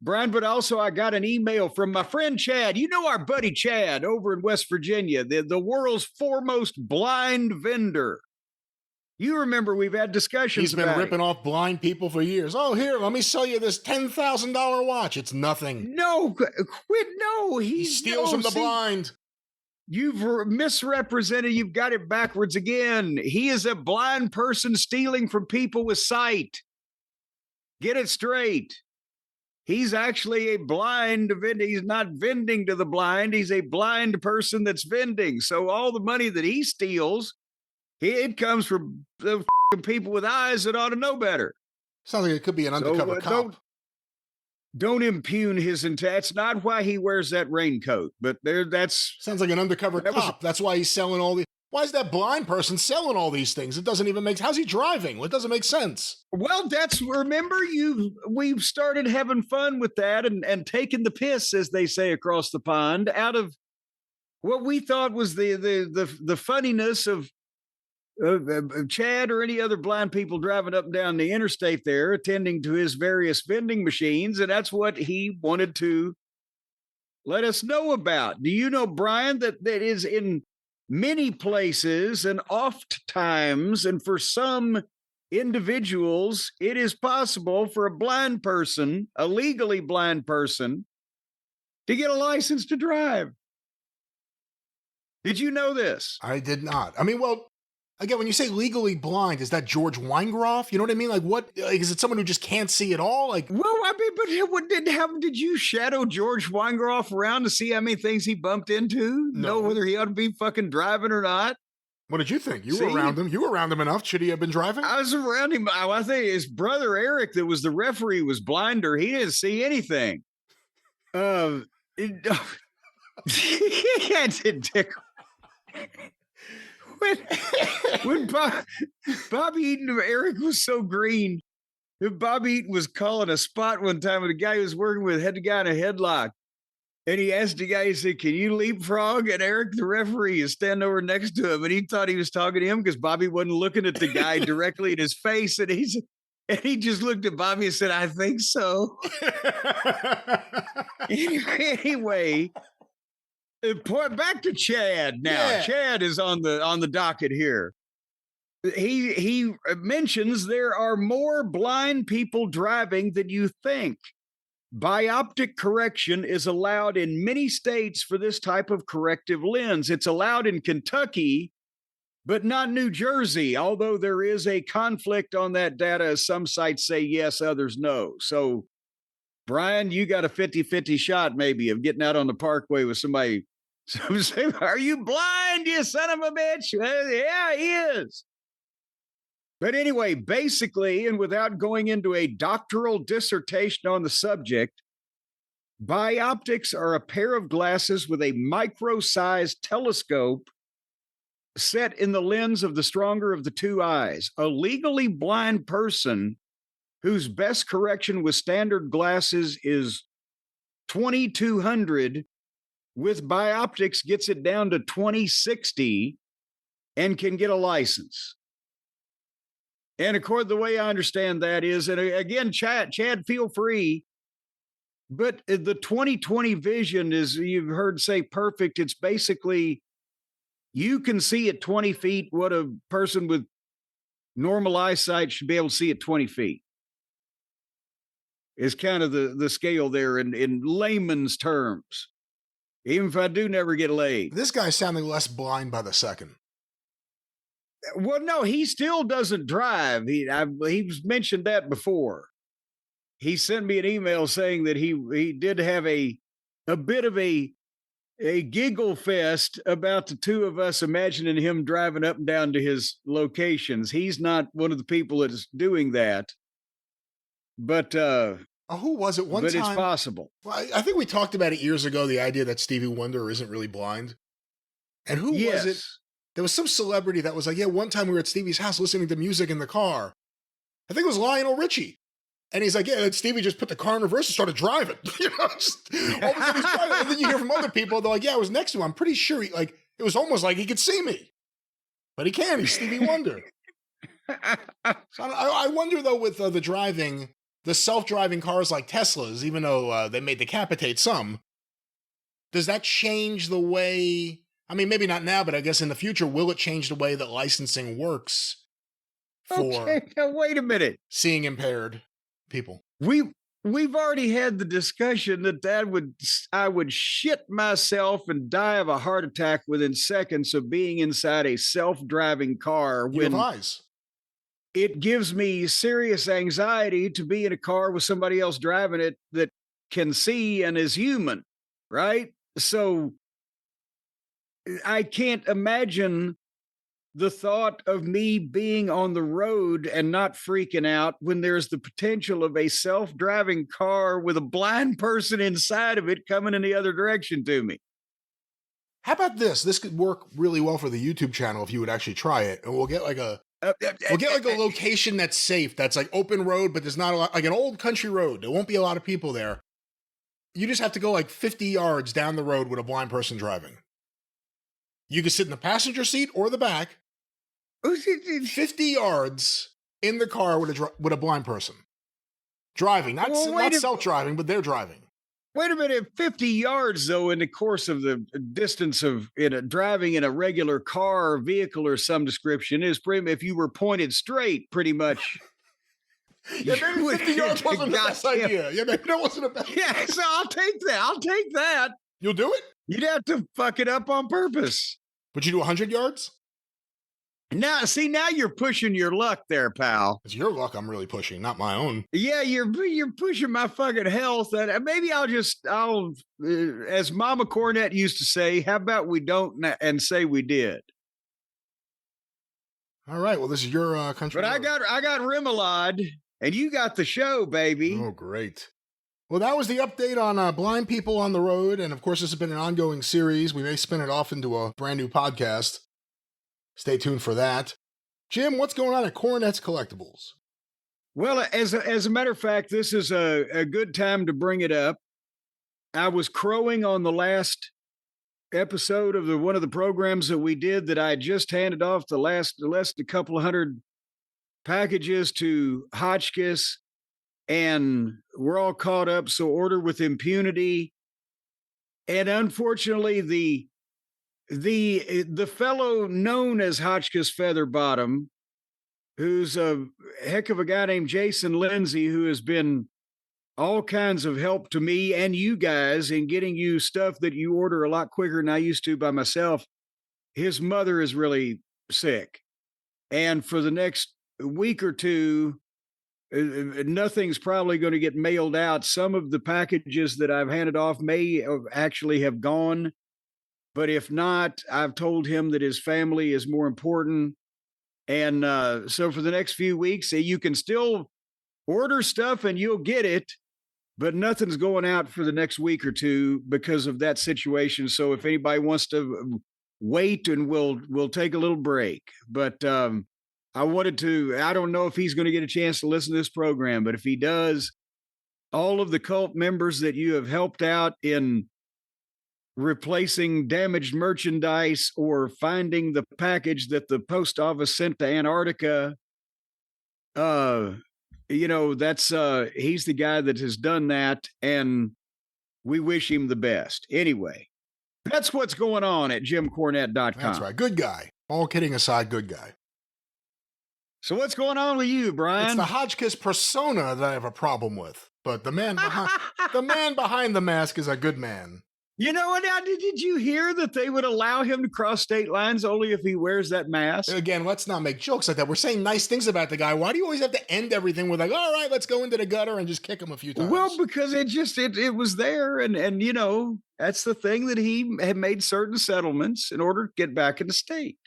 Brian, but also I got an email from my friend Chad. You know our buddy Chad over in West Virginia, the world's foremost blind vendor. You remember we've had discussions He's been about ripping off blind people for years. Oh, here, let me sell you this $10,000 watch. It's nothing. No, quit. No, He steals from the blind. You've misrepresented. You've got it backwards again. He is a blind person stealing from people with sight. Get it straight. He's actually a blind vendor. He's not vending to the blind. He's a blind person that's vending. So all the money that he steals, it comes from the people with eyes that ought to know better. Sounds like it could be an undercover cop. Don't impugn his intent. That's not why he wears that raincoat. But that's sounds like an undercover cop. That's why he's selling all the. Why is that blind person selling all these things? It doesn't even make. How's he driving? Well, it doesn't make sense. Well, remember we've started having fun with that and taking the piss, as they say across the pond, out of what we thought was the funniness of Chad or any other blind people driving up and down the interstate there, attending to his various vending machines, and that's what he wanted to let us know about. Do you know, Brian, that is in many places and oft times, and for some individuals, it is possible for a blind person, a legally blind person, to get a license to drive. Did you know this? I did not. I mean, well, again, when you say legally blind, is that George Weingroff? You know what I mean? Like, what? Like, is it someone who just can't see at all? Like, well, I mean, but what did you shadow George Weingroff around to see how many things he bumped into? No. Know whether he ought to be fucking driving or not? What did you think? You were around him. You were around him enough. Should he have been driving? I was around him. I think his brother Eric, that was the referee, was blinder. He didn't see anything. It did tickle. When Bobby Eaton of Eric was so green, Bobby Eaton was calling a spot one time, and the guy he was working with had the guy in a headlock. And he asked the guy, he said, "Can you leapfrog?" And Eric, the referee, is standing over next to him. And he thought he was talking to him because Bobby wasn't looking at the guy directly in his face. And he just looked at Bobby and said, "I think so." Anyway, back to Chad now. Yeah. Chad is on the docket here. He mentions there are more blind people driving than you think. Bioptic correction is allowed in many states for this type of corrective lens. It's allowed in Kentucky, but not New Jersey, although there is a conflict on that data. Some sites say yes, others no. So, Brian, you got a 50-50 shot maybe of getting out on the parkway with somebody. Some say, "Are you blind, you son of a bitch?" Well, yeah, he is. But anyway, basically, and without going into a doctoral dissertation on the subject, bioptics are a pair of glasses with a micro-sized telescope set in the lens of the stronger of the two eyes. A legally blind person whose best correction with standard glasses is 2200, with bioptics gets it down to 2060 and can get a license. And according to the way I understand that is, and again, Chad, feel free, but the 20/20 vision is, you've heard say, perfect. It's basically, you can see at 20 feet what a person with normal eyesight should be able to see at 20 feet. Is kind of the scale there in layman's terms. Even if I do never get laid. This guy's sounding less blind by the second. Well, no, he still doesn't drive. He's mentioned that before. He sent me an email saying that he did have a bit of a giggle fest about the two of us imagining him driving up and down to his locations. He's not one of the people that is doing that. But who was it one time? But it's possible. Well, I think we talked about it years ago, the idea that Stevie Wonder isn't really blind. And who was it? There was some celebrity that was like, yeah, one time we were at Stevie's house listening to music in the car. I think it was Lionel Richie. And he's like, yeah, Stevie just put the car in reverse and started driving. You know, just all of a sudden he's driving. And then you hear from other people, they're like, yeah, I was next to him. I'm pretty sure it was almost like he could see me. But he can't. He's Stevie Wonder. So I wonder, though, with the driving, the self-driving cars like Teslas, even though they may decapitate some, does that change the way, I mean, maybe not now, but I guess in the future, will it change the way that licensing works for now wait a minute. seeing impaired people? We've already had the discussion that I would shit myself and die of a heart attack within seconds of being inside a self-driving car. You have eyes. It gives me serious anxiety to be in a car with somebody else driving it that can see and is human, right? So I can't imagine the thought of me being on the road and not freaking out when there's the potential of a self-driving car with a blind person inside of it coming in the other direction to me. How about this? This could work really well for the YouTube channel if you would actually try it. And we'll get like a location that's safe, that's like open road, but there's not a lot, like an old country road. There won't be a lot of people there. You just have to go like 50 yards down the road with a blind person driving. You can sit in the passenger seat or the back. 50 yards in the car with a blind person driving, not self-driving, but they're driving. Wait a minute, 50 yards though, in the course of the distance of driving in a regular car or vehicle or some description is pretty. If you were pointed straight, pretty much. Yeah, maybe 50 yards wasn't the best idea. Yeah, maybe that wasn't a bad. Yeah, so I'll take that. You'll do it? You'd have to fuck it up on purpose. Would you do 100 yards? Now you're pushing your luck there, pal. It's your luck I'm really pushing, not my own. Yeah, you're pushing my fucking health. And maybe I'll as Mama Cornette used to say, how about we don't and say we did? All right, well, this is your country. But road. I got Remoulade, and you got the show, baby. Oh, great. Well, that was the update on blind people on the road. And of course, this has been an ongoing series. We may spin it off into a brand new podcast. Stay tuned for that. Jim, what's going on at Cornette's Collectibles? Well, as a matter of fact, this is a good time to bring it up. I was crowing on the last episode of one of the programs that we did that I just handed off the less a couple of hundred packages to Hotchkiss, and we're all caught up. So order with impunity. And unfortunately, the fellow known as Hotchkiss Featherbottom, who's a heck of a guy named Jason Lindsay, who has been all kinds of help to me and you guys in getting you stuff that you order a lot quicker than I used to by myself. His mother is really sick. And for the next week or two, nothing's probably going to get mailed out. Some of the packages that I've handed off may actually have gone. But if not, I've told him that his family is more important. And so for the next few weeks, you can still order stuff and you'll get it, but nothing's going out for the next week or two because of that situation. So if anybody wants to wait, and we'll take a little break. But I don't know if he's going to get a chance to listen to this program, but if he does, all of the cult members that you have helped out in replacing damaged merchandise or finding the package that the post office sent to Antarctica, that's he's the guy that has done that, and we wish him the best. Anyway, that's what's going on at JimCornette.com. That's right. Good guy. All kidding aside, good guy. So what's going on with you, Brian? It's the Hotchkiss persona that I have a problem with, but the man behind the mask is a good man. You know what? Now, did you hear that they would allow him to cross state lines only if he wears that mask? Again, let's not make jokes like that. We're saying nice things about the guy. Why do you always have to end everything with like, all right, let's go into the gutter and just kick him a few times? Well, because it was there. And that's the thing, that he had made certain settlements in order to get back in the state.